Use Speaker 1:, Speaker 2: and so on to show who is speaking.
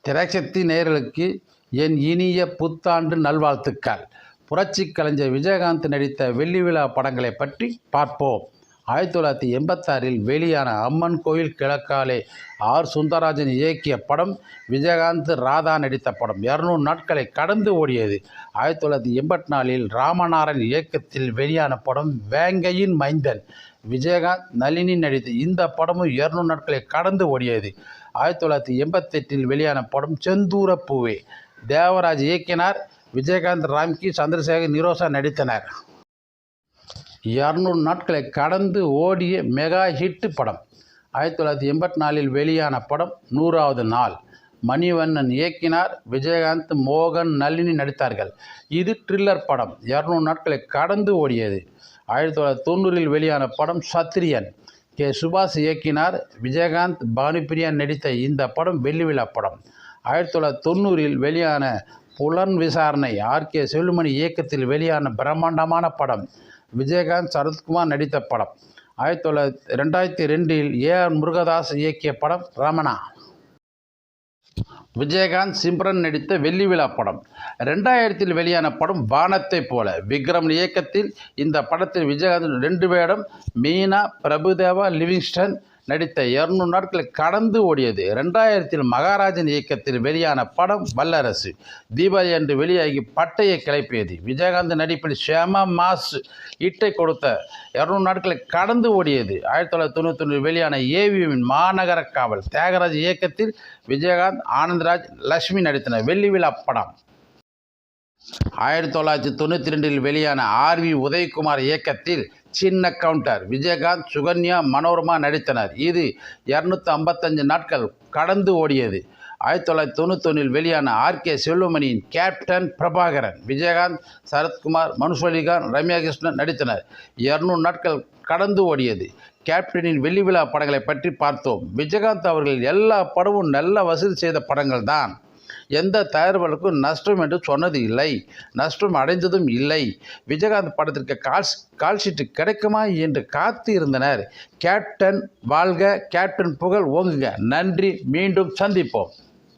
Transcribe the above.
Speaker 1: திரைசக்தி நேயர்களுக்கு என் இனிய புத்தாண்டு நல்வாழ்த்துக்கள். புரட்சி கலைஞர் விஜயகாந்த் நடித்த வெள்ளி விழா படங்களை பற்றி பார்ப்போம். 1986 வெளியான அம்மன் கோயில் கிழக்காலே ஆர். சுந்தரராஜன் இயக்கிய படம். விஜயகாந்த், ராதா நடித்த படம் 200 நாட்களை கடந்து ஓடியது. 1984 ராமநாதன் இயக்கத்தில் வெளியான படம் வேங்கையின் மைந்தன். விஜயகாந்த், நளினி நடித்த இந்த படமும் 200 நாட்களை கடந்து ஓடியது. 1988 வெளியான படம் செந்தூர பூவே. தேவராஜ் இயக்கினார். விஜயகாந்த், ராம்கி, சந்திரசேகர், நிரோஷா நடித்தனர். 200 நாட்களை கடந்து ஓடிய மெகா ஹிட் படம். 1984 வெளியான படம் 100வது நாள். மணிவண்ணன் இயக்கினார். விஜயகாந்த், மோகன், நளினி நடித்தார்கள். இது த்ரில்லர் படம். 200 நாட்களை கடந்து ஓடியது. 1990 வெளியான படம் சத்திரியன். கே. சுபாஷ் இயக்கினார். விஜயகாந்த், பானுப்பிரியா நடித்த இந்த படம் வெள்ளி விழா படம். 1990 வெளியான புலன் விசாரணை. ஆர். கே. செல்லுமணி இயக்கத்தில் வெளியான பிரம்மாண்டமான படம். விஜயகாந்த், சரத்குமார் நடித்த படம். 2002 ஏ. ஆர். முருகதாஸ் இயக்கிய படம் ரமணா. விஜயகாந்த், சிம்ரன் நடித்த வெள்ளி விழா படம். 2000 வெளியான படம் வானத்தை போல. விக்ரம் இயக்கத்தில் இந்த படத்தில் விஜயகாந்த் 2 வேடம். மீனா, பிரபுதேவா, லிவிங்ஸ்டன் நடித்த 200 நாட்களை கடந்து ஓடியது. 2000 மகாராஜன் இயக்கத்தில் வெளியான படம் வல்லரசு. தீபாவளி அன்று வெளியாகி பட்டையை கிளப்பியது. விஜயகாந்த் நடிப்பில் ஷேமா மாஸ் இட்டை கொடுத்த 200 நாட்களை கடந்து ஓடியது. 1991 வெளியான ஏவிஎம்மின் மாநகர காவல். தியாகராஜ் இயக்கத்தில் விஜயகாந்த், ஆனந்த்ராஜ், லட்சுமி நடித்தனர். வெள்ளி விழா படம். 1992 வெளியான ஆர். வி. உதயகுமார் இயக்கத்தில் சின்ன கவுண்டர். விஜயகாந்த், சுகன்யா, மனோரமா நடித்தனர். இது 255 நாட்கள் கடந்து ஓடியது. 1991 வெளியான ஆர். கே. செல்லுமணியின் கேப்டன் பிரபாகரன். விஜயகாந்த், சரத்குமார், மனுஷலிகான், ரம்யா கிருஷ்ணன் நடித்தனர். 200 நாட்கள் கடந்து ஓடியது. கேப்டனின் வெள்ளி விழா படங்களை பற்றி பார்த்தோம். விஜயகாந்த் அவர்கள் எல்லா படமும் நல்ல வசூல் செய்த படங்கள் தான். எந்த தயாரிப்பாளருக்கும் நஷ்டம் என்று சொன்னது இல்லை, நஷ்டம் அடைந்ததும் இல்லை. விஜயகாந்த் படத்திற்கு கால்ஷீட்டு கிடைக்குமா என்று காத்து இருந்தனர். கேப்டன் வாழ்க, கேப்டன் புகழ் ஓங்குக. நன்றி. மீண்டும் சந்திப்போம்.